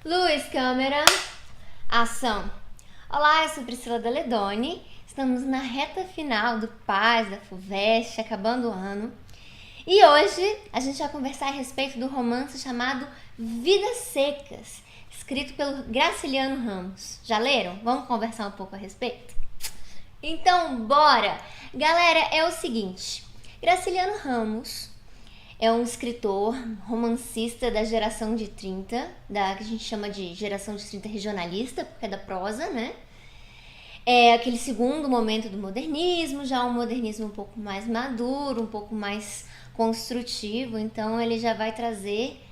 Luz, câmera, ação. Olá, eu sou Priscila Daledoni. Estamos na reta final do PAS, da FUVEST, acabando o ano. E hoje a gente vai conversar a respeito do romance chamado Vidas Secas, escrito pelo Graciliano Ramos. Já leram? Vamos conversar um pouco a respeito? Então, bora! Galera, é o seguinte, Graciliano Ramos é um escritor, romancista da geração de 30, que a gente chama de geração de 30 regionalista, porque é da prosa, né? É aquele segundo momento do modernismo, já um modernismo um pouco mais maduro, um pouco mais construtivo, então ele já vai trazer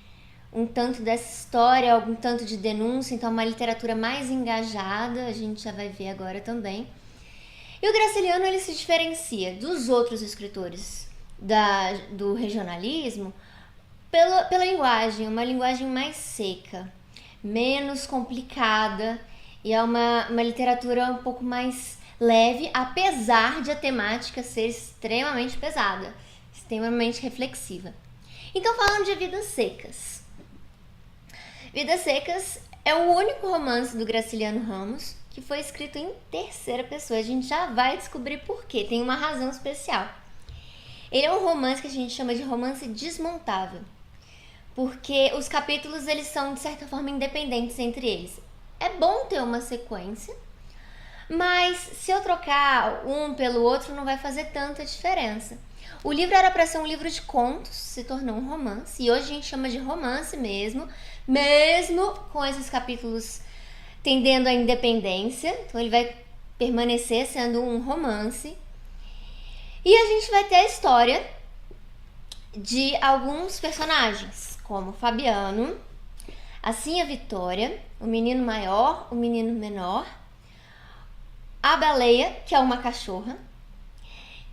um tanto dessa história, algum tanto de denúncia, então uma literatura mais engajada, a gente já vai ver agora também. E o Graciliano, ele se diferencia dos outros escritores do regionalismo pela linguagem, uma linguagem mais seca, menos complicada, e é uma literatura um pouco mais leve, apesar de a temática ser extremamente pesada, extremamente reflexiva. Então, falando de Vidas Secas. Vidas Secas é o único romance do Graciliano Ramos que foi escrito em terceira pessoa. A gente já vai descobrir por quê, tem uma razão especial. Ele é um romance que a gente chama de romance desmontável, porque os capítulos eles são de certa forma independentes entre eles. É bom ter uma sequência, mas se eu trocar um pelo outro não vai fazer tanta diferença. O livro era para ser um livro de contos, se tornou um romance, e hoje a gente chama de romance mesmo com esses capítulos tendendo à independência, então ele vai permanecer sendo um romance. E a gente vai ter a história de alguns personagens, como Fabiano, assim a Vitória, o menino maior, o menino menor, a baleia, que é uma cachorra,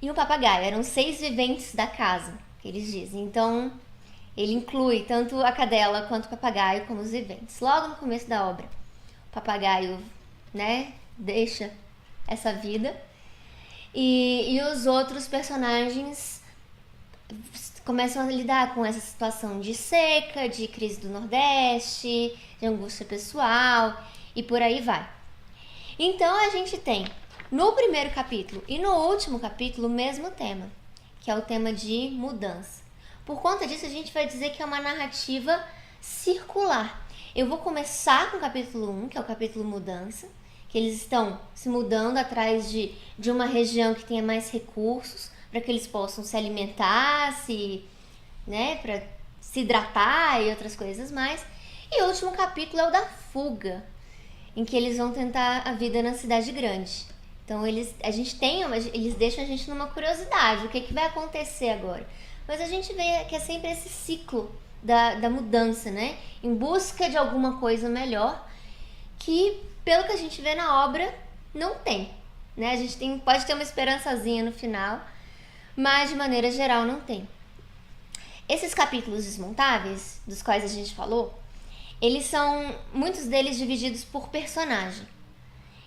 e o papagaio. Eram 6 viventes da casa, que eles dizem. Então, ele inclui tanto a cadela quanto o papagaio como os viventes. Logo no começo da obra, o papagaio, deixa essa vida. E os outros personagens começam a lidar com essa situação de seca, de crise do Nordeste, de angústia pessoal e por aí vai. Então a gente tem no primeiro capítulo e no último capítulo o mesmo tema, que é o tema de mudança. Por conta disso a gente vai dizer que é uma narrativa circular. Eu vou começar com o capítulo 1, que é o capítulo mudança, que eles estão se mudando atrás de uma região que tenha mais recursos, para que eles possam se alimentar, para se hidratar e outras coisas mais. E o último capítulo é o da fuga, em que eles vão tentar a vida na cidade grande. Então eles deixam a gente numa curiosidade, o que vai acontecer agora. Mas a gente vê que é sempre esse ciclo da mudança, né? Em busca de alguma coisa melhor, que pelo que a gente vê na obra, não tem, né? A gente pode ter uma esperançazinha no final, mas de maneira geral não tem. Esses capítulos desmontáveis, dos quais a gente falou, eles são, muitos deles divididos por personagem.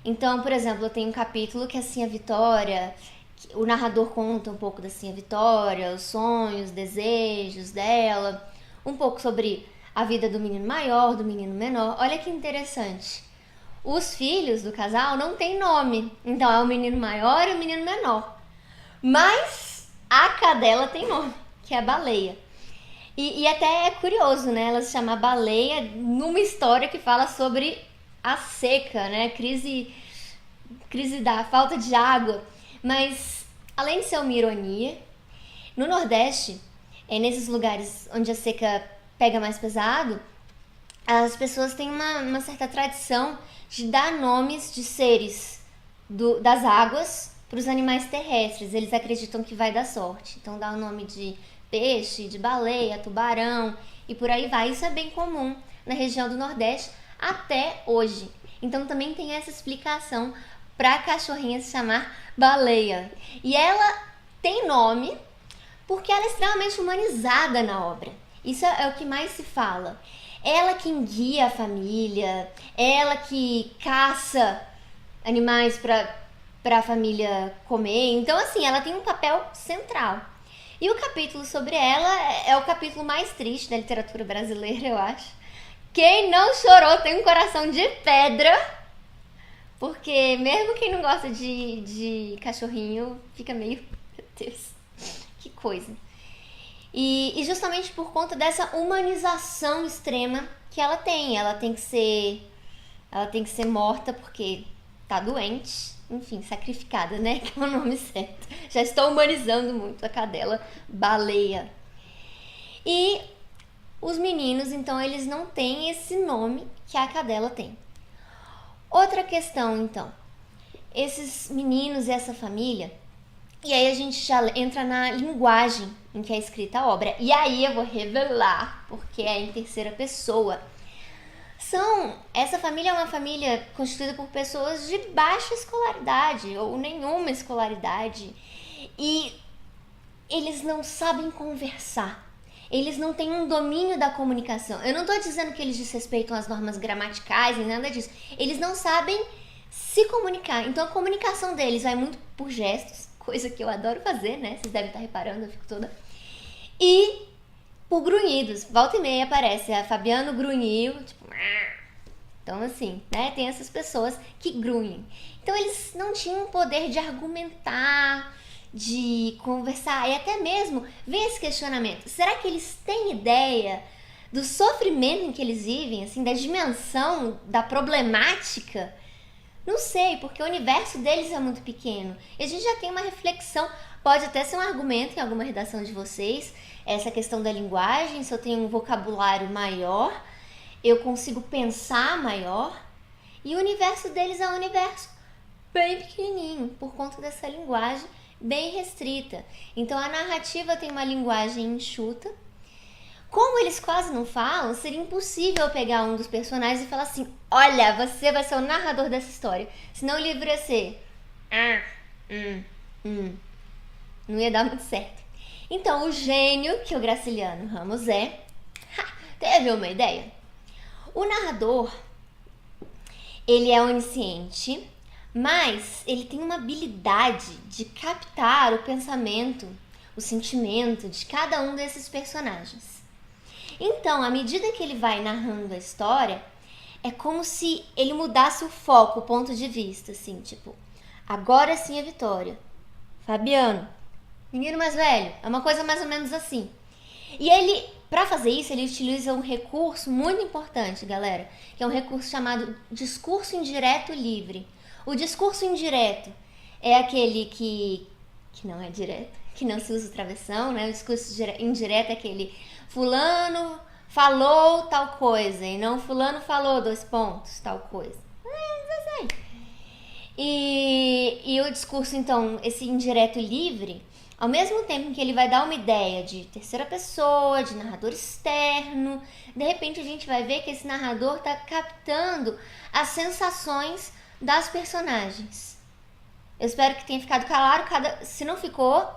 Então, por exemplo, eu tenho um capítulo que é assim a Vitória, o narrador conta um pouco da assim a Vitória, os sonhos, desejos dela, um pouco sobre a vida do menino maior, do menino menor. Olha que interessante. Os filhos do casal não têm nome, então é o menino maior e o menino menor. Mas a cadela tem nome, que é a baleia. E até é curioso, né? Ela se chama Baleia numa história que fala sobre a seca, né? Crise da falta de água. Mas, além de ser uma ironia, no Nordeste, nesses lugares onde a seca pega mais pesado, as pessoas têm uma certa tradição de dar nomes de seres das águas para os animais terrestres. Eles acreditam que vai dar sorte. Então dá o nome de peixe, de baleia, tubarão e por aí vai. Isso é bem comum na região do Nordeste até hoje. Então também tem essa explicação para a cachorrinha se chamar Baleia. E ela tem nome porque ela é extremamente humanizada na obra. Isso é o que mais se fala. Ela que guia a família, ela que caça animais para a família comer. Então, assim, ela tem um papel central. E o capítulo sobre ela é o capítulo mais triste da literatura brasileira, eu acho, Quem não chorou tem um coração de pedra, porque mesmo quem não gosta de cachorrinho fica meio, meu Deus, que coisa. E justamente por conta dessa humanização extrema que ela tem. Ela tem que ser morta porque tá doente. Enfim, sacrificada, né? Que é o nome certo. Já estou humanizando muito a cadela baleia. E os meninos, então, eles não têm esse nome que a cadela tem. Outra questão, então. Esses meninos e essa família... E aí a gente já entra na linguagem em que é escrita a obra. E aí eu vou revelar, porque é em terceira pessoa. Essa família é uma família constituída por pessoas de baixa escolaridade, ou nenhuma escolaridade. E eles não sabem conversar. Eles não têm um domínio da comunicação. Eu não estou dizendo que eles desrespeitam as normas gramaticais, nem nada disso. Eles não sabem se comunicar. Então a comunicação deles vai muito por gestos, coisa que eu adoro fazer, né? Vocês devem estar reparando, eu fico toda. E por grunhidos. Volta e meia aparece a Fabiano grunhiu, tipo... Então, assim, né? Tem essas pessoas que grunhem. Então, eles não tinham o poder de argumentar, de conversar. E até mesmo vem esse questionamento. Será que eles têm ideia do sofrimento em que eles vivem? Assim, da dimensão, da problemática? Não sei, porque o universo deles é muito pequeno. E a gente já tem uma reflexão, pode até ser um argumento em alguma redação de vocês, essa questão da linguagem, se eu tenho um vocabulário maior, eu consigo pensar maior. E o universo deles é um universo bem pequenininho, por conta dessa linguagem bem restrita. Então a narrativa tem uma linguagem enxuta. Como eles quase não falam, seria impossível pegar um dos personagens e falar assim: olha, você vai ser o narrador dessa história. Senão o livro ia ser... Não ia dar muito certo. Então o gênio que o Graciliano Ramos teve uma ideia. O narrador, ele é onisciente, mas ele tem uma habilidade de captar o pensamento, o sentimento de cada um desses personagens. Então, à medida que ele vai narrando a história, é como se ele mudasse o foco, o ponto de vista, assim, tipo, agora sim a Vitória. Fabiano, menino mais velho, é uma coisa mais ou menos assim. E ele, para fazer isso, ele utiliza um recurso muito importante, galera, que é um recurso chamado discurso indireto livre. O discurso indireto é aquele que não é direto, que não se usa o travessão, né? O discurso indireto é aquele... Fulano falou tal coisa e não fulano falou tal coisa. E o discurso, então, esse indireto livre, ao mesmo tempo que ele vai dar uma ideia de terceira pessoa, de narrador externo, de repente a gente vai ver que esse narrador está captando as sensações das personagens. Eu espero que tenha ficado claro. Se não ficou,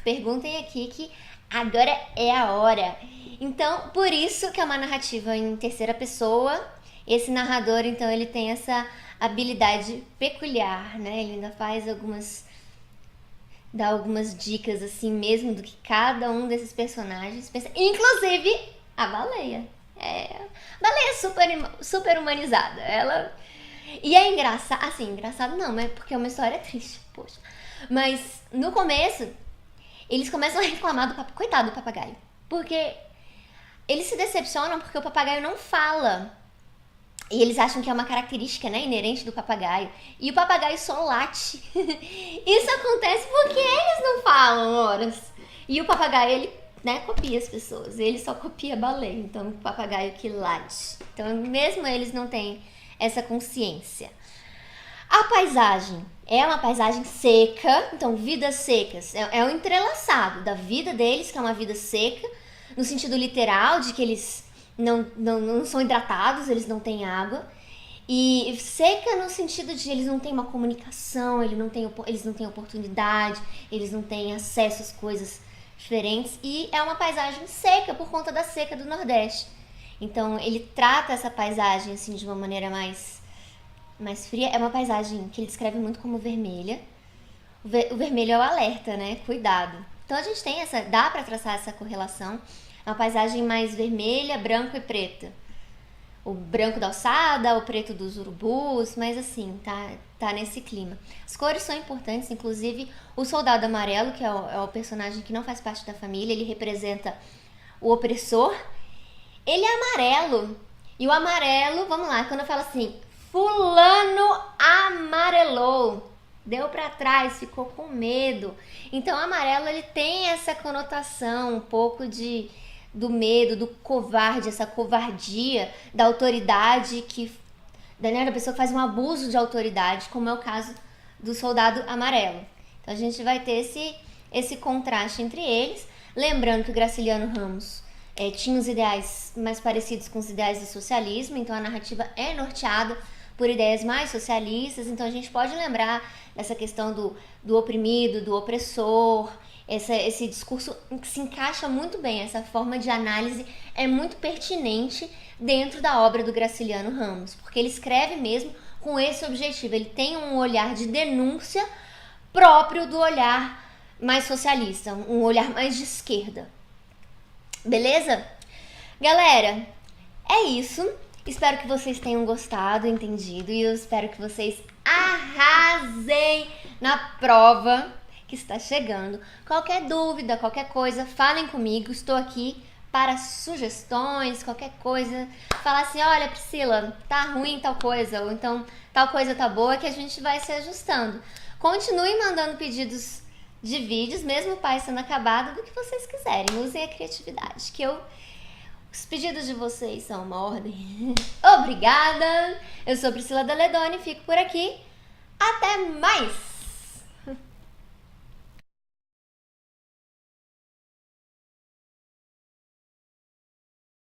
perguntem aqui que agora é a hora. Então, por isso que é uma narrativa em terceira pessoa. Esse narrador, então, ele tem essa habilidade peculiar, né? Ele ainda dá algumas dicas, assim mesmo, do que cada um desses personagens pensa. Inclusive, a baleia. A baleia é super humanizada. E é engraçado, assim, engraçado não, mas porque é uma história triste, poxa. Mas, no começo... Eles começam a reclamar coitado do papagaio. Porque eles se decepcionam porque o papagaio não fala. E eles acham que é uma característica, né, inerente do papagaio. E o papagaio só late. Isso acontece porque eles não falam, horas. E o papagaio, ele, né, copia as pessoas. Ele só copia a baleia. Então, o papagaio que late. Então, mesmo eles não têm essa consciência. A paisagem é uma paisagem seca, então vidas secas, é um entrelaçado da vida deles, que é uma vida seca, no sentido literal, de que eles não são hidratados, eles não têm água, e seca no sentido de eles não têm uma comunicação, eles não têm oportunidade, eles não têm acesso às coisas diferentes, e é uma paisagem seca por conta da seca do Nordeste. Então ele trata essa paisagem assim de uma maneira mais fria. É uma paisagem que ele descreve muito como vermelha. O vermelho é o alerta, né? Cuidado. Então a gente tem dá pra traçar essa correlação. É uma paisagem mais vermelha, branco e preta. o branco da alçada, o preto dos urubus, mas assim, tá nesse clima. As cores são importantes, inclusive o soldado amarelo, que é o personagem que não faz parte da família, ele representa o opressor. Ele é amarelo. E o amarelo, vamos lá, quando eu falo assim, fulano amarelou, deu pra trás, ficou com medo. Então o amarelo, ele tem essa conotação um pouco do medo, do covarde, essa covardia da autoridade, da pessoa que faz um abuso de autoridade, como é o caso do soldado amarelo. Então a gente vai ter esse contraste entre eles. Lembrando que o Graciliano Ramos tinha os ideais mais parecidos com os ideais do socialismo, então a narrativa é norteada por ideias mais socialistas, então a gente pode lembrar dessa questão do oprimido, do opressor, esse discurso que se encaixa muito bem, essa forma de análise é muito pertinente dentro da obra do Graciliano Ramos, porque ele escreve mesmo com esse objetivo, ele tem um olhar de denúncia próprio do olhar mais socialista, um olhar mais de esquerda. Beleza? Galera, é isso. Espero que vocês tenham gostado, entendido, e eu espero que vocês arrasem na prova que está chegando. Qualquer dúvida, qualquer coisa, falem comigo. Estou aqui para sugestões, qualquer coisa. Falar assim, olha, Priscila, tá ruim tal coisa, ou então tal coisa tá boa, que a gente vai se ajustando. Continuem mandando pedidos de vídeos, mesmo o pai sendo acabado, do que vocês quiserem. Usem a criatividade, que os pedidos de vocês são uma ordem. Obrigada! Eu sou Priscila Daledoni, fico por aqui. Até mais!